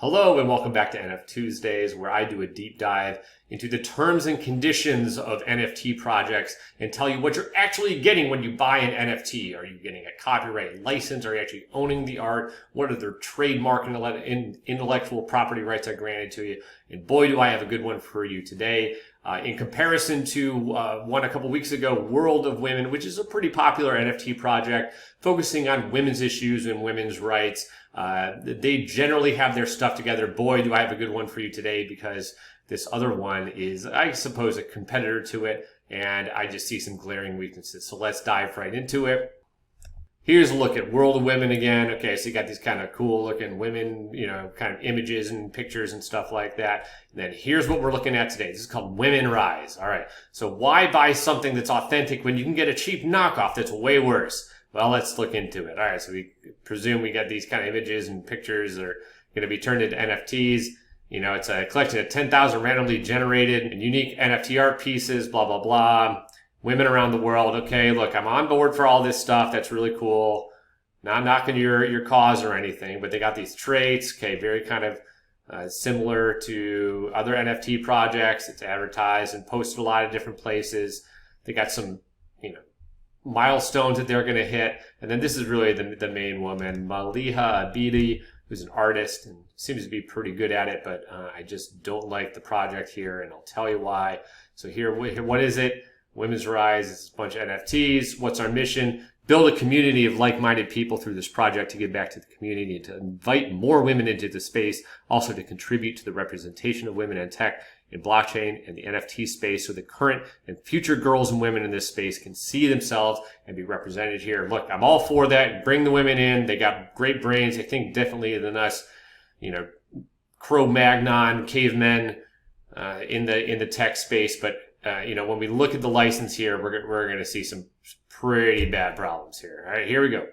Hello and welcome back to NF Tuesdays, where I do a deep dive into the terms and conditions of NFT projects and tell you what you're actually getting when you buy an NFT. Are you getting a copyright license? Are you actually owning the art? What are their trademark and intellectual property rights are granted to you? And boy, do I have a good one for you today. In comparison to one a couple weeks ago, World of Women, which is a pretty popular NFT project focusing on women's issues and women's rights. They generally have their stuff together. Boy, do I have a good one for you today, because this other one is, I suppose, a competitor to it, and I just see some glaring weaknesses. So let's dive right into it. Here's a look at World of Women again. Okay, so you got these kind of cool looking women, kind of images and pictures and stuff like that. And then here's what we're looking at today. This is called Women Rise. All right, so why buy something that's authentic when you can get a cheap knockoff that's way worse? Well, let's look into it. All right, so we presume we got these kind of images and pictures that are going to be turned into NFTs. It's a collection of 10,000 randomly generated and unique NFT art pieces, blah, blah, blah. Women around the world. Okay, look, I'm on board for all this stuff. That's really cool. Not knocking your cause or anything, but they got these traits. Okay, very kind of similar to other NFT projects. It's advertised and posted a lot of different places. They got some, milestones that they're going to hit. And then this is really the main woman, Maliha Abidi, who's an artist and seems to be pretty good at it, but I just don't like the project here, and I'll tell you why. So here, what is it? Women's Rise is a bunch of NFTs. What's our mission? Build a community of like-minded people through this project to give back to the community and to invite more women into the space, also to contribute to the representation of women in tech, in blockchain, and the NFT space, so the current and future girls and women in this space can see themselves and be represented here. Look, I'm all for that. Bring the women in. They got great brains. They think differently than us, Cro-Magnon, cavemen in the tech space. But when we look at the license here, we're going to see some pretty bad problems here. All right, here we go.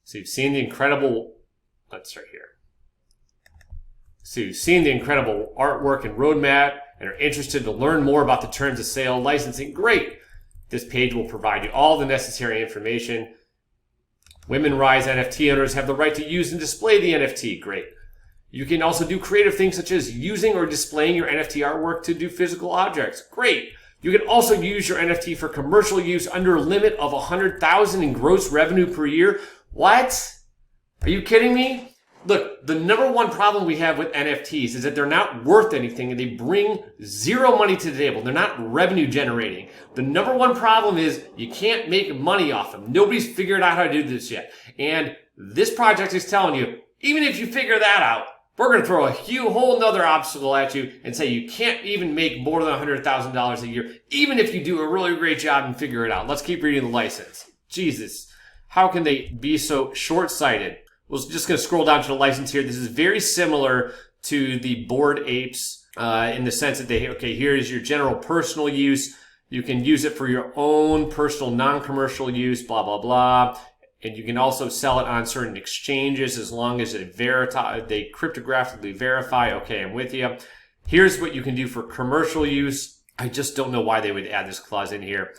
So you've seen the incredible, let's start here. So you've seen the incredible artwork and roadmap and are interested to learn more about the terms of sale licensing. Great. This page will provide you all the necessary information. Women Rise NFT owners have the right to use and display the NFT. Great. You can also do creative things such as using or displaying your NFT artwork to do physical objects. Great. You can also use your NFT for commercial use under a limit of $100,000 in gross revenue per year. What? Are you kidding me? Look, the number one problem we have with NFTs is that they're not worth anything and they bring zero money to the table. They're not revenue generating. The number one problem is you can't make money off them. Nobody's figured out how to do this yet. And this project is telling you, even if you figure that out, we're going to throw a whole nother obstacle at you and say you can't even make more than $100,000 a year, even if you do a really great job and figure it out. Let's keep reading the license. Jesus, how can they be so short-sighted? We're just going to scroll down to the license here. This is very similar to the Bored Apes in the sense that here is your general personal use. You can use it for your own personal non-commercial use, blah, blah, blah. And you can also sell it on certain exchanges as long as they cryptographically verify. Okay, I'm with you. Here's what you can do for commercial use. I just don't know why they would add this clause in here.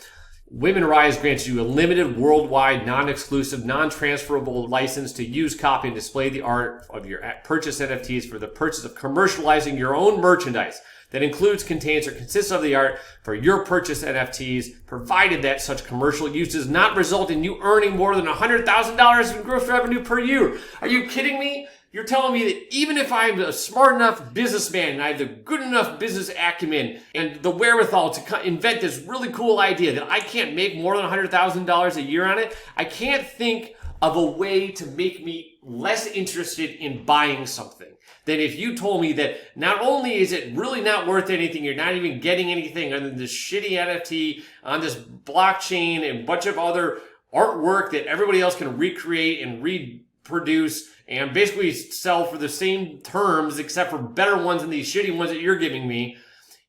Women Rise grants you a limited, worldwide, non-exclusive, non-transferable license to use, copy, and display the art of your purchased NFTs for the purchase of commercializing your own merchandise that includes, contains, or consists of the art for your purchased NFTs, provided that such commercial use does not result in you earning more than $100,000 in gross revenue per year. Are you kidding me? You're telling me that even if I'm a smart enough businessman and I have the good enough business acumen and the wherewithal to invent this really cool idea that I can't make more than $100,000 a year on it? I can't think of a way to make me less interested in buying something than if you told me that not only is it really not worth anything, you're not even getting anything other than this shitty NFT on this blockchain and a bunch of other artwork that everybody else can recreate and reproduce and basically sell for the same terms except for better ones than these shitty ones that you're giving me.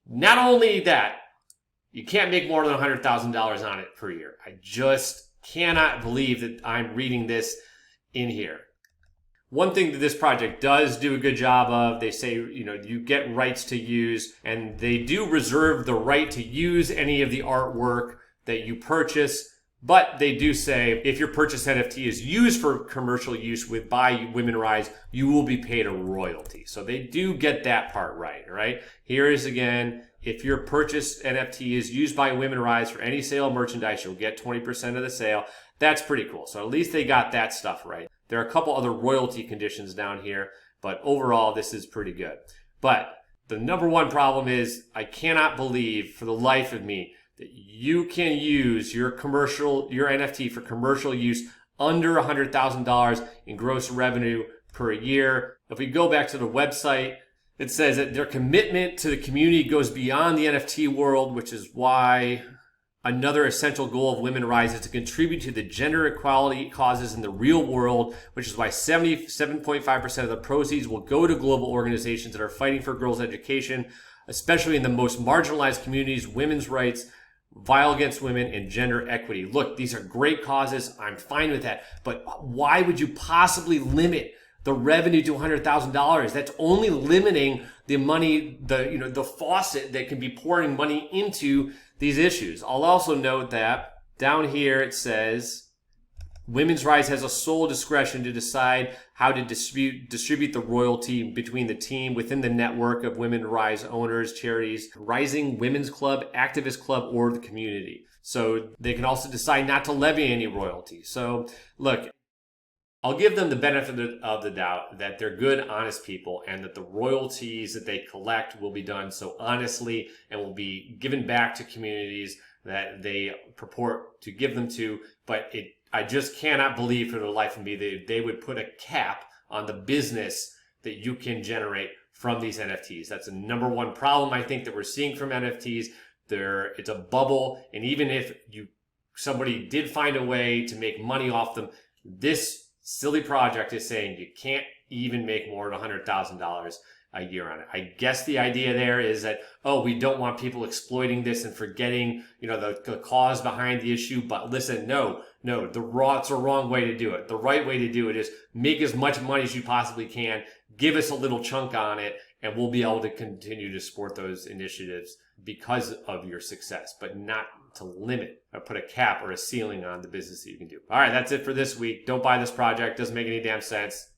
Not only that, you can't make more than $100,000 on it per year. I just cannot believe that I'm reading this in here. One thing that this project does do a good job of, they say, you get rights to use, and they do reserve the right to use any of the artwork that you purchase But they do say if your purchased NFT is used for commercial use by Women Rise, you will be paid a royalty. So they do get that part right? Here is again, if your purchased NFT is used by Women Rise for any sale of merchandise, you'll get 20% of the sale. That's pretty cool. So at least they got that stuff right. There are a couple other royalty conditions down here, but overall, this is pretty good. But the number one problem is I cannot believe for the life of me that you can use your NFT for commercial use under $100,000 in gross revenue per year. If we go back to the website, it says that their commitment to the community goes beyond the NFT world, which is why another essential goal of Women Rise is to contribute to the gender equality causes in the real world, which is why 77.5% of the proceeds will go to global organizations that are fighting for girls' education, especially in the most marginalized communities, women's rights, violence against women, and gender equity. Look, these are great causes. I'm fine with that. But why would you possibly limit the revenue to $100,000? That's only limiting the money, the faucet that can be pouring money into these issues. I'll also note that down here it says Women's Rise has a sole discretion to decide how to distribute the royalty between the team within the network of Women Rise owners, charities, Rising Women's Club, Activist Club, or the community. So they can also decide not to levy any royalty. So look, I'll give them the benefit of the doubt that they're good, honest people, and that the royalties that they collect will be done so honestly and will be given back to communities that they purport to give them to. But I just cannot believe for the life of me that they would put a cap on the business that you can generate from these NFTs. That's the number one problem I think that we're seeing from NFTs. It's a bubble, and even if somebody did find a way to make money off them, this silly project is saying you can't even make more than $100,000 a year on it. I guess the idea there is that, we don't want people exploiting this and forgetting, the cause behind the issue. But listen, no, it's a wrong way to do it. The right way to do it is make as much money as you possibly can, give us a little chunk on it, and we'll be able to continue to support those initiatives because of your success, but not to limit or put a cap or a ceiling on the business that you can do. All right, that's it for this week. Don't buy this project. Doesn't make any damn sense.